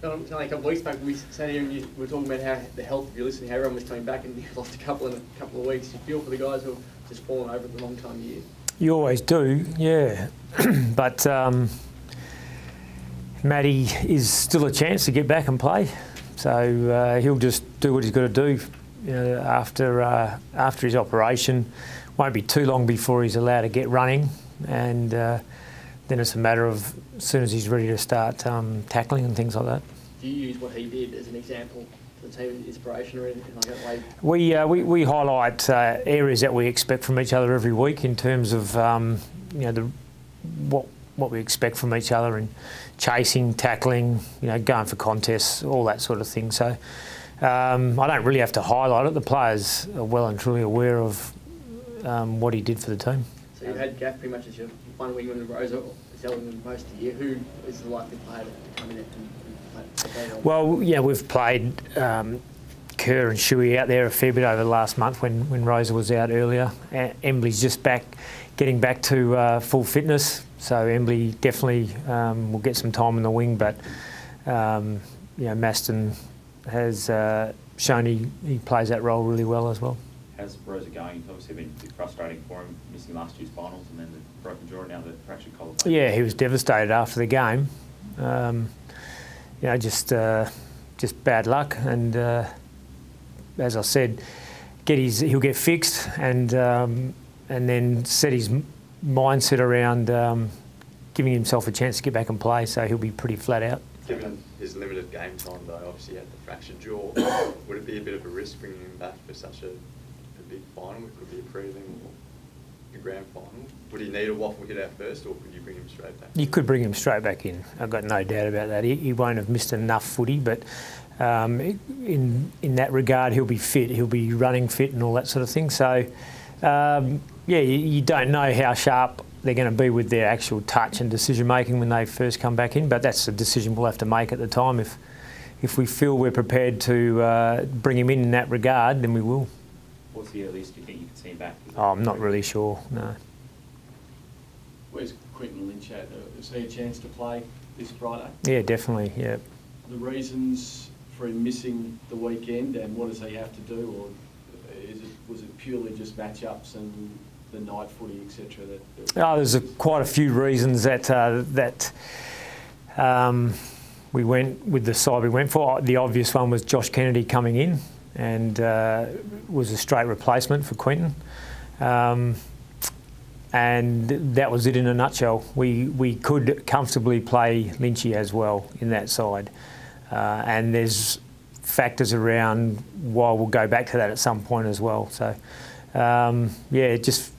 Like a couple of weeks back, we sat here and we were talking about how the health of your listening, how everyone was coming back, and you lost a couple in a couple of weeks. You feel for the guys who have just fallen over at the wrong time of year. You always do, yeah. But Matty is still a chance to get back and play, so he'll just do what he's got to do. You know, after his operation, won't be too long before he's allowed to get running, and then it's a matter of as soon as he's ready to start tackling and things like that. Do you use what he did as an example for the team inspiration or anything like that? We highlight areas that we expect from each other every week in terms of you know what we expect from each other in chasing, tackling, you know, going for contests, all that sort of thing. So I don't really have to highlight it. The players are well and truly aware of what he did for the team. So you've had Gaff pretty much as your one wingman and Rosa selling most of the year. Who is the likely player to come in and play? Well, yeah, we've played Kerr and Shuey out there a fair bit over the last month when Rosa was out earlier. Embly's just getting back to full fitness, so Embly definitely will get some time in the wing, but you know, Maston has shown he plays that role really well as well. How's Rosa going? It's obviously been a bit frustrating for him, missing last year's finals and then the broken jaw, now the fractured collarbone. Yeah, he was devastated after the game. You know, just bad luck, and as I said, he'll get fixed, and then set his mindset around giving himself a chance to get back and play. So he'll be pretty flat out. Given his limited game time, though, obviously he had the fractured jaw, would it be a bit of a risk bringing him back for such a big final? It could be a prelim or a grand final. Would he need a waffle hit out first, or could you bring him straight back? You could bring him straight back in. I've got no doubt about that. He won't have missed enough footy, but in that regard, he'll be fit. He'll be running fit and all that sort of thing. So, yeah, you don't know how sharp they're going to be with their actual touch and decision making when they first come back in, but that's a decision we'll have to make at the time. If we feel we're prepared to bring him in that regard, then we will. What's the earliest you think you can see him back? Oh, I'm not really sure, no. Where's Quinton Lynch at? Is he a chance to play this Friday? Yeah, definitely, yeah. The reasons for him missing the weekend, and what does he have to do, or was it purely just matchups and the night footy, etc.? Oh, there's quite a few reasons that we went with the side we went for. The obvious one was Josh Kennedy coming in, and was a straight replacement for Quinton. And that was it in a nutshell. We could comfortably play Lynchy as well in that side. And there's factors around why we'll go back to that at some point as well. So, yeah, just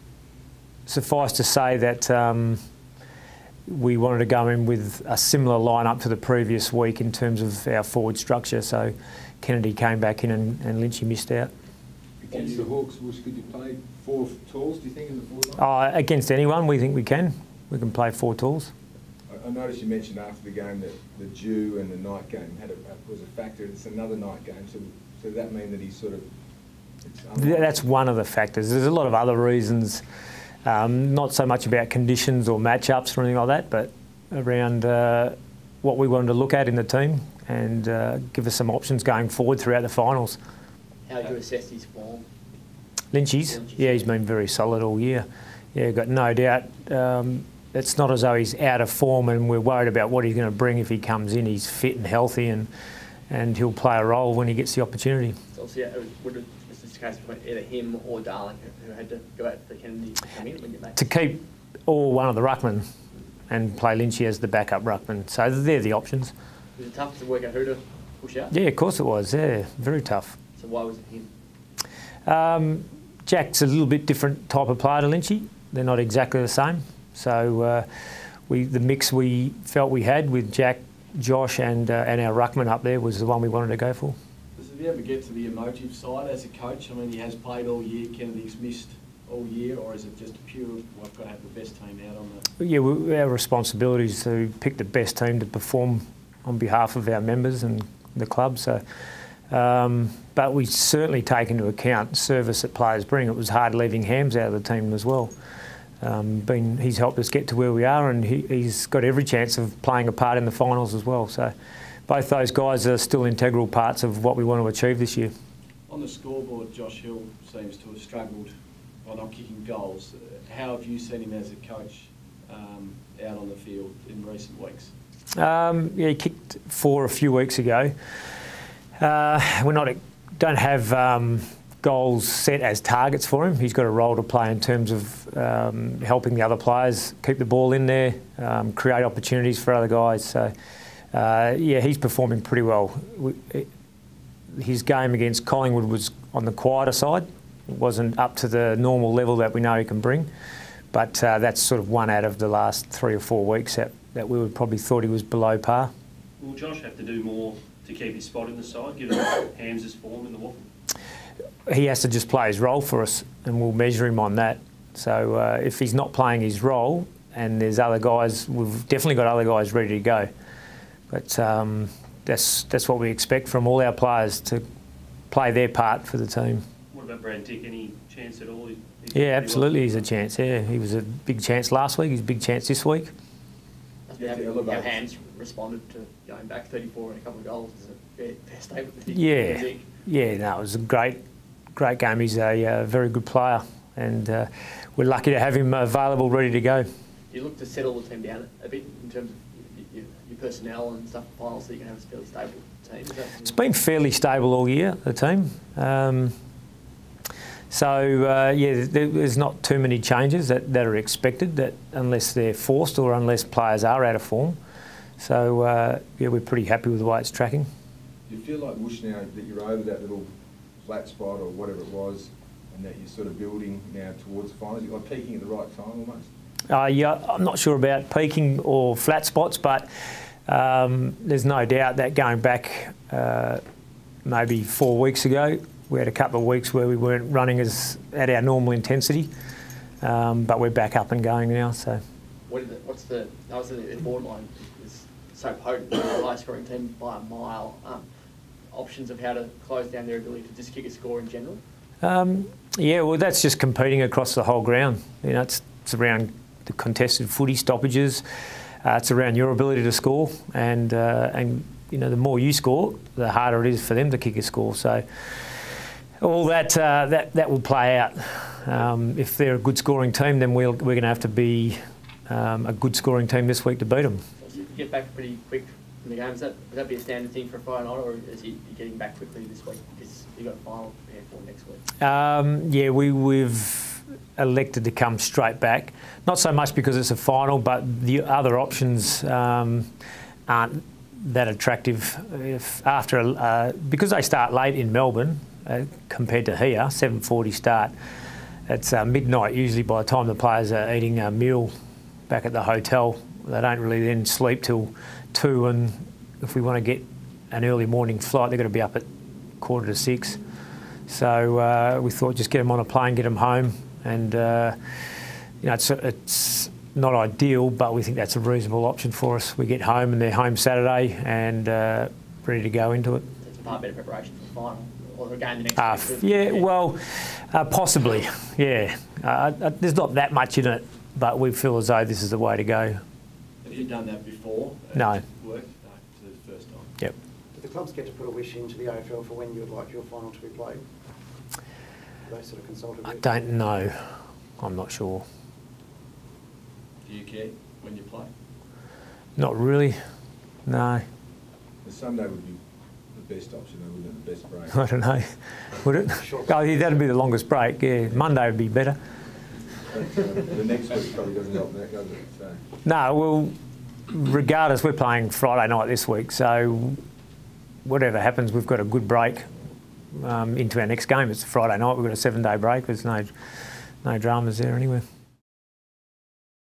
suffice to say that we wanted to go in with a similar lineup to the previous week in terms of our forward structure. So Kennedy came back in and Lynchy missed out. Against the Hawks, could you play 4 tools, do you think, in the forward line? Against anyone, we think we can. We can play 4 tools. I noticed you mentioned after the game that the dew and the night game was a factor. It's another night game, so does that mean that he's sort of... That's one of the factors. There's a lot of other reasons, not so much about conditions or matchups or anything like that, but around what we wanted to look at in the team and give us some options going forward throughout the finals. How do you assess his form? Lynchy's? Yeah, he's been very solid all year. Yeah, got no doubt. It's not as though he's out of form and we're worried about what he's going to bring if he comes in. He's fit and healthy, and he'll play a role when he gets the opportunity. So obviously, it's just a case of either him or Darling who had to go out for Kennedy to come in when you make to keep all one of the ruckmen and play Lynchy as the backup ruckman. So they're the options. Was it tough to work out who to push out? Yeah, of course it was. Yeah, very tough. So why was it him? Jack's a little bit different type of player to Lynchy. They're not exactly the same. So the mix we felt we had with Jack, Josh and our ruckman up there was the one we wanted to go for. Does he ever get to the emotive side as a coach? I mean, he has played all year, Kennedy's missed all year, or is it just pure, I've got to have the best team out on the... Yeah, our responsibility is to pick the best team to perform on behalf of our members and the club. So, but we certainly take into account service that players bring. It was hard leaving Hams out of the team as well. He's helped us get to where we are, and he's got every chance of playing a part in the finals as well. So both those guys are still integral parts of what we want to achieve this year. On the scoreboard, Josh Hill seems to have struggled by not kicking goals. How have you seen him as a coach out on the field in recent weeks? Yeah, he kicked 4 a few weeks ago. Don't have goals set as targets for him. He's got a role to play in terms of helping the other players keep the ball in there, create opportunities for other guys. So, yeah, he's performing pretty well. His game against Collingwood was on the quieter side. It wasn't up to the normal level that we know he can bring. But that's sort of one out of the last 3 or 4 weeks that we would probably thought he was below par. Will Josh have to do more to keep his spot in the side, given Hamza's form in the WAFL? He has to just play his role for us, and we'll measure him on that. So if he's not playing his role, and there's other guys, we've definitely got other guys ready to go. But that's what we expect from all our players, to play their part for the team. What about Brad Dick? Any chance at all? Yeah, absolutely, he's a chance. Yeah, he was a big chance last week. He's a big chance this week. How Hands responded to going back 34 and a couple of goals is a fair statement. Yeah, no, it was a great game. He's a very good player, and we're lucky to have him available, ready to go. You look to settle the team down a bit in terms of your personnel and stuff for finals, so you can have a fairly stable team. It's been fairly stable all year, the team. Yeah, there's not too many changes that are expected, that unless they're forced or unless players are out of form. So yeah, we're pretty happy with the way it's tracking. Do you feel like, Woosh, now that you're over that little flat spot or whatever it was, and that you're sort of building now towards the finals, you're like peaking at the right time almost? Yeah, I'm not sure about peaking or flat spots, but there's no doubt that going back maybe 4 weeks ago, we had a couple of weeks where we weren't running at our normal intensity, but we're back up and going now. So, the borderline is so potent, the high scoring team by a mile. Options of how to close down their ability to just kick a score in general? Yeah, well, that's just competing across the whole ground. You know, it's around the contested footy stoppages. It's around your ability to score, and you know, the more you score, the harder it is for them to kick a score. So all that will play out. If they're a good scoring team, then we're going to have to be a good scoring team this week to beat them. So you get back pretty quick from the game. Would that be a standard thing for a Friday night, or is he getting back quickly this week because you've got a final prepared for next week? Yeah, we've elected to come straight back. Not so much because it's a final, but the other options aren't that attractive. Because they start late in Melbourne compared to here, 7:40 start. It's midnight usually by the time the players are eating a meal back at the hotel. They don't really then sleep till 2, and if we want to get an early morning flight, they've got to be up at 5:45. So we thought just get them on a plane, get them home, and you know, it's not ideal, but we think that's a reasonable option for us. We get home and they're home Saturday and ready to go into it. It's a far better preparation for the final or the game the next week. Yeah, well, possibly, yeah. There's not that much in it, but we feel as though this is the way to go. Have you done that before? No. Worked? No, this is the first time. Yep. Do the clubs get to put a wish into the AFL for when you would like your final to be played? Do they sort of consult a bit? I don't know. I'm not sure. Do you care when you play? Not really, no. The Sunday would be the best option, though, wouldn't it? The best break. I don't know. Would it? Oh, yeah, that'd be the longest break, yeah. Monday would be better. But the next week probably doesn't help that, does it? So. No, well, regardless, we're playing Friday night this week, so whatever happens, we've got a good break into our next game. It's Friday night, we've got a 7-day break. There's no dramas there anyway.